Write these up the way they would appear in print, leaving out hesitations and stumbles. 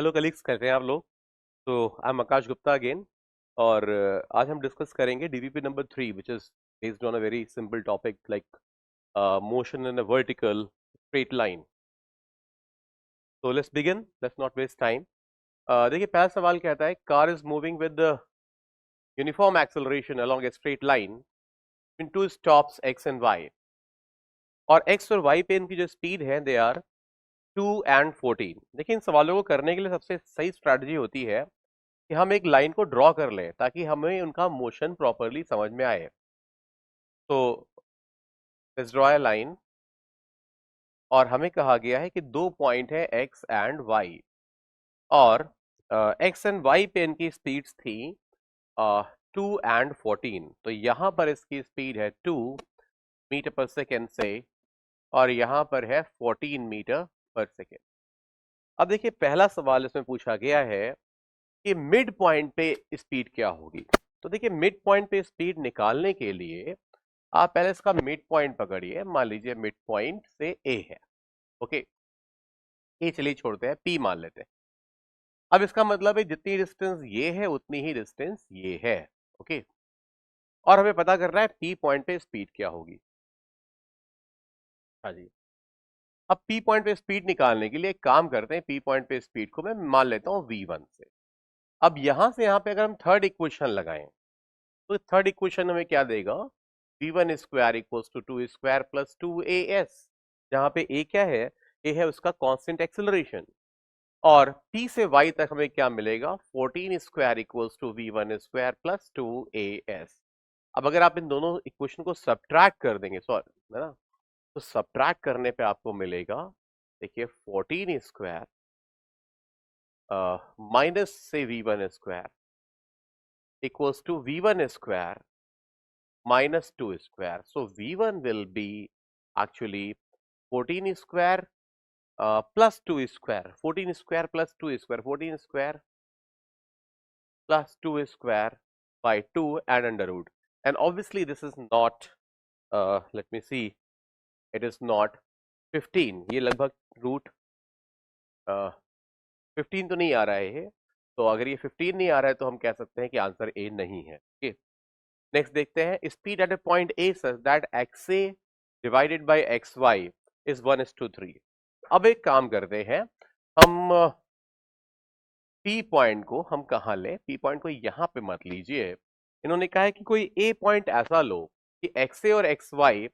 Hello colleagues, कैसे हैं आप लोग। तो I am Aakash Gupta again. और आज हम डिस्कस करेंगे DVP number 3 which is based on a very simple topic like motion in a vertical straight line. तो let's begin, let's not waste time. देखिए, पहला सवाल कहता है car is moving with the uniform acceleration along a straight line in two stops X and Y. और X और Y पे इनकी जो स्पीड है दे आर 2 and 14। देखिए, इन सवालों को करने के लिए सबसे सही स्ट्रैटेजी होती है कि हम एक लाइन को ड्रॉ कर लें ताकि हमें उनका मोशन प्रॉपरली समझ में आए। तो लेट्स ड्रॉ अ लाइन, और हमें कहा गया है कि दो पॉइंट है एक्स एंड वाई, और एक्स एंड वाई पे इनकी स्पीड्स थी 2 and 14। तो यहां पर इसकी स्पीड है 2 मीटर पर सेकेंड से, और यहां पर है 14 मीटर पर सेकेंड। अब देखिए, पहला सवाल इसमें पूछा गया है कि मिड पॉइंट पे स्पीड क्या होगी। तो देखिए, मिड पॉइंट पे स्पीड निकालने के लिए आप पहले इसका मिड पॉइंट पकड़िए। मान लीजिए मिड पॉइंट से ए है, ओके। ए चलिए छोड़ते हैं, पी मान लेते हैं। अब इसका मतलब है जितनी डिस्टेंस ये है उतनी ही डिस्टेंस ये है, ओके। और हमें पता करना है पी पॉइंट पे स्पीड क्या होगी। हाँ जी। अब पी पॉइंट पे स्पीड निकालने के लिए एक काम करते हैं, पी पॉइंट पे स्पीड को मैं मान लेता हूं v1 से। अब यहां से यहां पे अगर हम थर्ड इक्वेशन लगाएं तो थर्ड इक्वेशन हमें क्या देगा, v1 square equals to 2 square plus 2as। जहां पे a क्या है, a है उसका कांस्टेंट एक्सेलरेशन। और p से y तक हमें क्या मिलेगा, 14 square equals to v1 square plus 2as। अब अगर आप इन दोनों इक्वेशन को सब्ट्रैक्ट कर देंगे, सॉरी, है ना, तो सब्ट्रैक्ट करने पे आपको मिलेगा, देखिए 14 स्क्वायर माइनस से v1 square equals to v1 square minus 2 square. So v1 will be actually 14 square plus 2 square. 14 square plus 2 square. 14 square plus 2 square by 2 and under root. And obviously this is not, let me see, it is not 15. ये लगभग root 15 तो नहीं आ रहा है ये। तो अगर ये 15 नहीं आ रहा है तो हम कह सकते हैं कि आंसर ए नहीं है। okay? नेक्स्ट देखते हैं, speed at a point A such that X A divided by X Y is 1:3। अब एक काम करते हैं, हम पी पॉइंट को हम कहाँ लें, पी पॉइंट को यहाँ पे मत लीजिए। इन्होंने कहा है कि कोई ए पॉइंट ऐसा लो कि एक्स ए और एक्स वाई,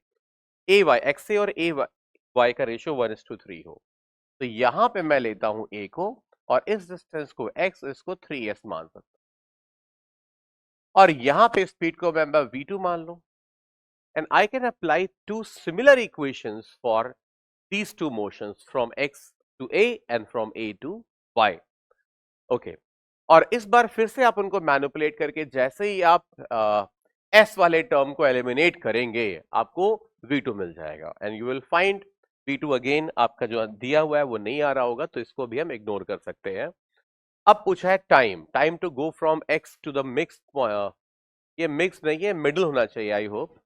ए वाई, एक्स ए और ए वाई का रेशियो 1:3 हो। तो यहाँ पे मैं लेता हूं ए को, और इस डिस्टेंस को एक्स, इसको 3s मान सकता हूं, और यहाँ पे स्पीड को मैं v2 मान लूं। And I can apply two similar equations for these two motions from x to a and from a to y. Okay. और इस बार फिर से आप उनको मैनिपुलेट करके जैसे ही आप s वाले टर्म को एलिमिनेट करेंगे आपको v2 मिल जाएगा, and you will find v2 again आपका जो दिया हुआ है वो नहीं आ रहा होगा, तो इसको भी हम इग्नोर कर सकते हैं। अब पूछा है time to go from x to the mix, ये मिक्स नहीं है, मिडिल होना चाहिए, I hope.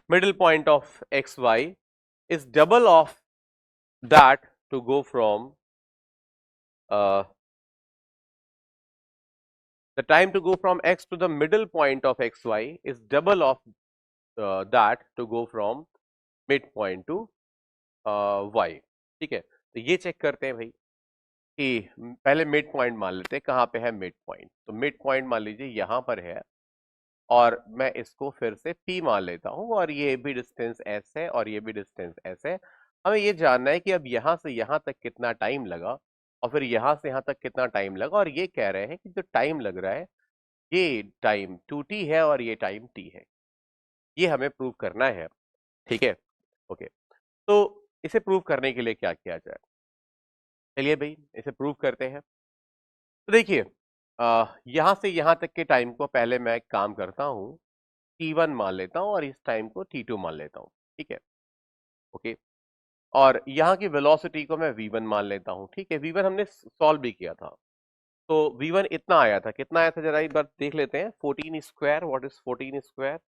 Middle point of xy is double of that to go from the time to go from x to the middle point of xy is double of that to go from midpoint to y। ठीक है, तो ये check करते हैं भाई कि पहले mid point मान लेते हैं, कहाँ पे है मिड पॉइंट। तो मिड पॉइंट मान लीजिए यहाँ पर है, और मैं इसको फिर से p मान लेता हूं, और ये भी डिस्टेंस s है और ये भी डिस्टेंस s है। हमें ये जानना है कि अब यहां से यहां तक कितना टाइम लगा, और फिर यहां से यहां तक कितना टाइम लगा, और ये कह रहे हैं कि जो टाइम लग रहा है ये टाइम 2t है और ये टाइम t है। ये हमें प्रूव करना है, ठीक है, ओके। तो इसे प्रूव करने के लिए क्या किया जाए, चलिए भाई इसे प्रूव करते हैं। तो देखिए, यहां से यहां तक के टाइम को पहले मैं एक काम करता हूं, t1 मान लेता हूं और इस टाइम को t2 मान लेता हूं, ठीक है, ओके। और यहाँ की वेलोसिटी को मैं v1 मान लेता हूँ, ठीक है। v1 हमने सॉल्व भी किया था, तो v1 इतना आया था, कितना आया था जरा एक बार देख लेते हैं। 14 स्क्वायर, व्हाट इज 14 स्क्वायर,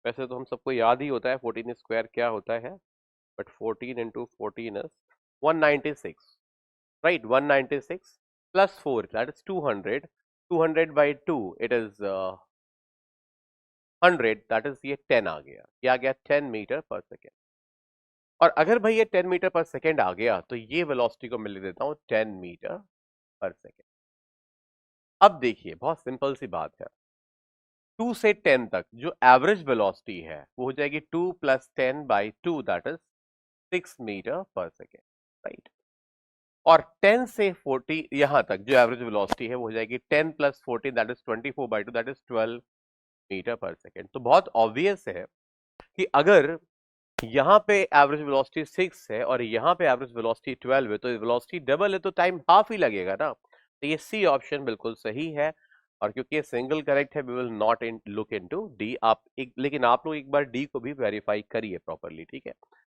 वैसे तो हम सबको याद ही होता है 14 स्क्वायर क्या होता है। but 14 into 14 is 196, right? 196 plus 4, that is 200. 200 by 2, it is 100, that is ये 10 आ गया, ये आ गया 10 मीटर पर सेकेंड। और अगर भाई ये 10 मीटर पर सेकेंड आ गया तो ये वेलोसिटी को मैं लिख देता हूं 10 मीटर पर सेकेंड। अब देखिए बहुत सिंपल सी बात है, 2 से 10 तक जो एवरेज वेलोसिटी है वो हो जाएगी 2 plus 10 by 2, that is 6 metre per second, right. और 10 से 40 यहां तक जो एवरेज वेलोसिटी है वो हो जाएगी 10 plus 14, that is 24 by 2, that is 12 metre per second. तो बहुत ऑब्वियस है कि अगर यहाँ पे एवरेज वेलोसिटी 6 है और यहाँ पे एवरेज वेलोसिटी 12 है, तो वेलोसिटी डबल है तो टाइम हाफ ही लगेगा ना। तो ये सी ऑप्शन बिल्कुल सही है। और क्योंकि ये सिंगल करेक्ट है, we will not look into D. आप लेकिन आप लोग एक बार डी को भी वेरीफाई करिए प्रॉपरली, ठीक है।